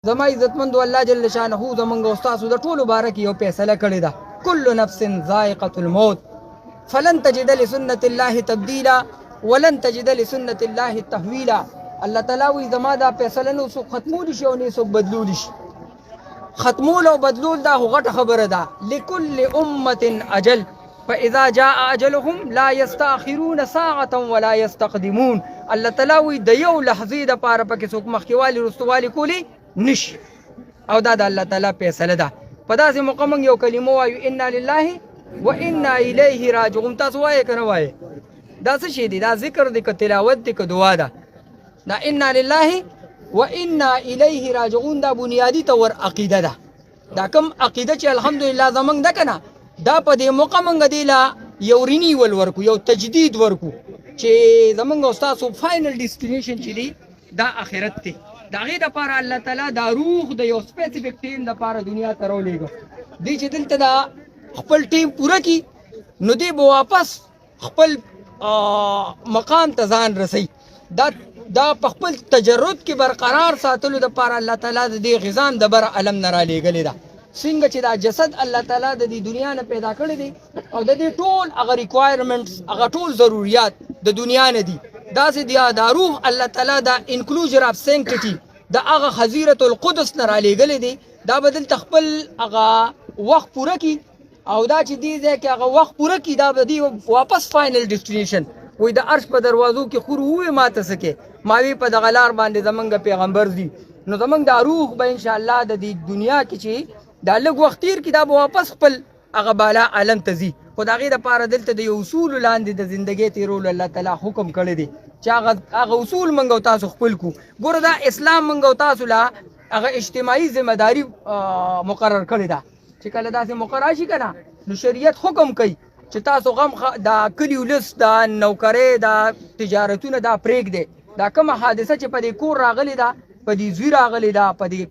زما عزتمند الله جل شانه زمونږ استاد د ټولو باره کې یو فیصله کړې ده، کل نفس ذائقة الموت فلن تجد لسنة الله تبدیلا ولن تجد لسنة الله تحویلا. الله تعالی وی زما دا فیصله نو څوک ختمولی شي او نه څوک بدلولی شي. ختمول او بدلول دا غټه خبره ده. لكل امة اجل فاذا جاء اجلهم لا يستاخرون ساعة ولا يستقدمون. الله تعالی وی د یو لحظې د پاره پکې څوک مخکیوالی رستوالی کولی نشي، او دا د الله تعالی فیصله ده. په داسې موقع موږ یو کلمه وایو انا لله و انا الیه راجعون. تاسو وایې که نه وایې؟ دا څه شی دی؟ دا ذکر دی که تلاوت دی که دعا ده؟ دا انا لله و انا الیه راجعون دا بنیادی طور عقیده ده. دا کوم عقیده چې الحمدلله زمونږ ده که نه، دا په دې موقع موږ دې له یو رینیول ورکو، یو تجدید ورکو چې زمونږ او ستاسو فاینل ډیسټینیشن چې دی دا آخرت دی. د هغې دپاره الله تعالی دا روح د یو سپیسیفیک ټیم دپاره دنیا ته راولېږه. دی چې دلته دا خپل ټیم پوره کړي نو دی به واپس خپل مقام ته ځان رسوي. دا په خپل تجرد کې برقرار ساتلو دپاره الله تعالی د دې غذام د بره علم نه رالیږلې ده. څنګه چې دا جسد الله تعالی د دې دنیا نه پیدا کړی دی او د دې ټول هغه ریکوایرمنټس هغه ټول ضروریات د دنیا نه دي، داسې دا روح الله تعالی دا انکلوژر اف سینکټي د هغه حضیرة القدس نه رالیږلی دی. دا به دلته خپل هغه وخت پوره کړي او دا چې دې ځای کې هغه وخت پوره کړي دا به دې واپس فاینل ډیسټینیشن وایي د عرش په دروازو کې خور ووایي ما ته څه کې ما وی په دغه لار باندې زمونږ پیغمبر دي. نو زمونږ دا روح به انشاءالله د دې دنیا کې چې دا لږ وخت تیر کړي دا به واپس خپل هغه بالا عالم ته ځي. خو د هغې دپاره دلته د یو اصولو لاندې د زندګۍ تېرولو الله تعالی حکم کړی دی چې هغه اصول موږ او تاسو خپل کړو. ګوره دا اسلام موږ او تاسو له هغه اجتماعي ذمهداري مقرر کړې ده چې کله داسې مقرر شي که نه نو شریعت حکم کوي چې تاسو غم دا کلي ولس دا نوکرۍ دا تجارتونه دا پرېږدئ. دا کومه حادثه چې په دې کور راغلې ده، په دې زوی راغلې ده، په دې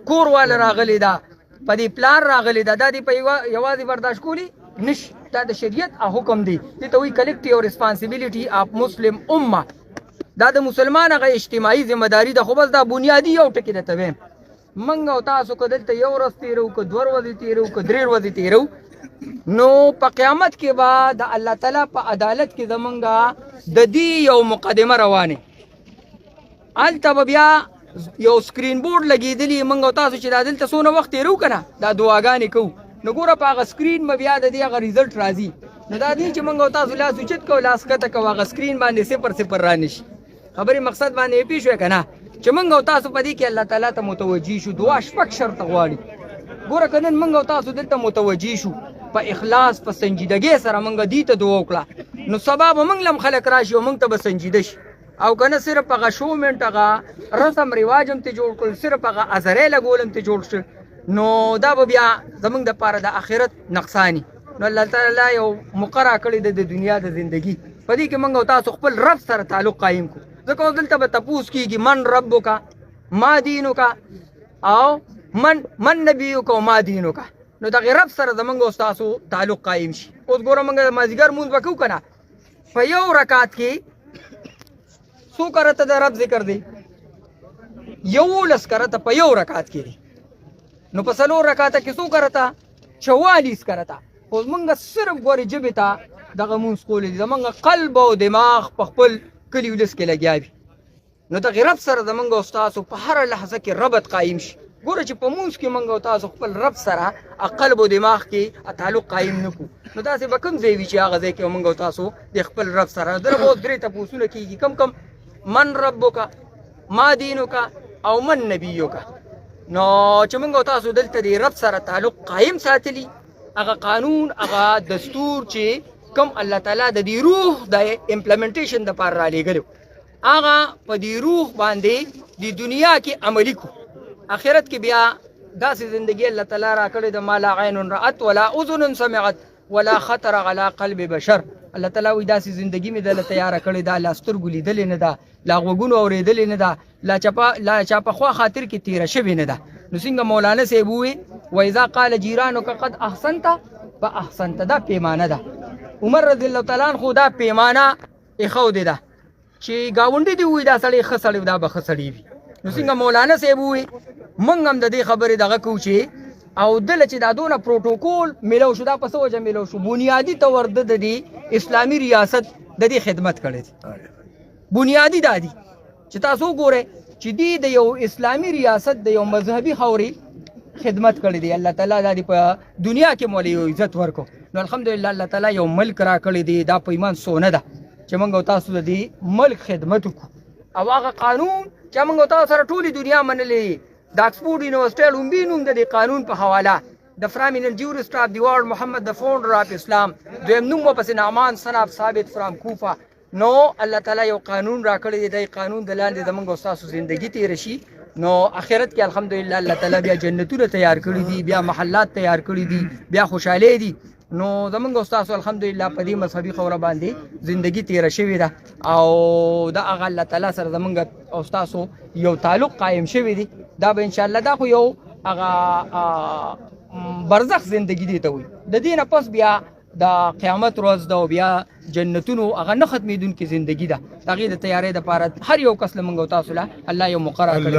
کور والا راغلې ده، په دې پلار راغلې ده، دا دې په یوازې برداشت کولی نشي. دا د شریعت حکم دی. دې ته وایي کلیکټیو ریسپانسیبلیټي اف مسلم امه. دا د مسلمان هغه اجتماعي ذمهداري ده. خو بس دا بنیادي یو ټکي درته وایم، موږ او تاسو که دلته یو ورځ تېرو که 2 ورځې تېرو که 3 ورځې تېرو نو په قیامت کې به د الله تعالی په عدالت کې زمونږ د دې یو مقدمه روانې. هلته به بیا یو سکرین بورډ لګېدلي موږ او تاسو چې دا دلته څونه وخت تېرو که نه دا دعاګانې کوو نو ګوره په هغه سکرین به بیا د دې هغه ریزلټ راځي. نو دا دی چې موږ او تاسو لاس اوچت کوو لاس ښکته کوو هغه سکرین باندې 0 رانشي. خبرې مقصد باندې پوه شوې که نه چې موږ او تاسو په دې کې الله تعالی ته متوجه شو. دعا شپږ شرطه غواړي. ګوره که نن موږ او تاسو دلته متوجه شو په اخلاص په سنجیدګۍ سره موږ دې ته دعا وکړه نو سبا به موږ له هم خلک راشي او موږ ته به سنجیده شي. او که نه صرف هغه شومنټ هغه رسم رواج هم ته جوړ کړل، صرف هغه ازرۍ لګول هم ته جوړ شو نو دا به بیا زمونږ دپاره د آخرت نقصاني. نو الله تعالی یو مقرره کړې ده د دنیا د زندګي، په دې کې موږ او تاسو خپل رب سره تعلق قایم کړو. ځکه اوس دلته به تپوس کېږي من ربک ما دینک او من نبیک او ما دینک. نو دغې رب سره زمونږ او ستاسو تعلق قایم شي. اوس ګوره موږ د مازدیګر لمونځ به کوو که نه، په یو رکعت کې څو کرته د رب ذکر دی؟ 11 کرته په یو رکعت کې دی. نو په 4 رکعته کې څو کرته؟ 44 کرته. اوس موږ صرف ګورې ژبې ته دغه مونځ کولی دي، زمونږ قلب او دماغ په خپل کلي ولس کې لګیا وي. نو دغې رب سره زمونږ او ستاسو په هره لحظه کې ربط قایم شي. ګوره چې په مونځ کې موږ او تاسو خپل رب سره قلب او دماغ کې تعلق قایم نه کړو نو داسې به کوم ځای وي چې هغه ځای کې موږ او تاسو د خپل رب سره دغه اوس 3 تپوسونه کېږي. کم من ربک ما دینک او من نبیک. نو چې موږ او تاسو دلته د رب سره تعلق قایم ساتلی، هغه قانون هغه دستور چې کوم الله تعالی د دې روح د امپلیمنټیشن دپاره رالیږلی هغه په دې روح باندې د دنیا کې عملي کړو. آخرت کې بیا داسې زندگی الله تعالی را کړې ده ما لا عین رأت ولا اذن سمعت ولا خطر على قلب بشر. الله تعالی وایي داسې زندگی مې دله تیاره کړې ده، لا سترګو لیدلې نه ده، لا غوږونو اورېدلې نه ده، لا چا پخوا خاطر کې تېره شوې نه ده. نو څنګه مولانا صاحب ووایي وإذا قال جیرانک قد احسنت فاحسنت، دا پیمانه ده. عمر رضی الله تعالی عنہ دا پیمانه ایښودې ده چې ګاونډي دې ووایي دا سړی ښه سړی دا به ښه سړی وي، نو څنګه مولانا صاحب وي موږ هم د دې خبرې دغه کوو چې او دله چې دا دونه پروتوکول میلو شو دا په څه وجه میلو شو بنیادي طور د دې اسلامي ریاست د دې خدمت کړې دي بنیادي دا دي چې تاسو وګورئ چې دی د یو اسلامي ریاست د یو مذهبي خوري خدمت کړې دی الله تعالی دا دی په دنیا کې مولې یو عزت ورکو نو الحمدلله الله تعالی یو ملک را کړی دی دا په ایمان سونه ده چې موږ تاسو د دې ملک خدمت وکړو او هغه قانون چې موږ تاسو سره ټولي دنیا منلې د آکسفورډ یونیورسټي لومبي نوم د دې قانون په حواله د فرامینل جورست اف دی ورلد محمد د فاونډر اف اسلام دویم نوم ورپسې نعمان صناب ثابت فرام کوفه نو الله تعالی یو قانون را کړی دی قانون د لاندې زموږ او ستاسو زندگی تیر شي نو آخرت کې الحمدلله الله تعالی بیا جنتونه تیار کړي دي بیا محلات تیار کړي دي بیا خوشاله دي نو زمونږ استاد الحمدلله په دې مذهبي خوره باندې زندگی تیر شوې ده او دا هغه الله تعالی سره زمونږ استاد یو تعلق قائم شوی دی دا به ان شاء الله دا خو یو هغه برزخ زندگی دی ته وي د دې نه پس بیا د قیامت ورځ ده او بیا جنتونو هغه نه ختمېدونکې زندگی ده د هغې د تیارۍ دپاره هر یو کس له موږ او تاسو له الله یو مقرر کړی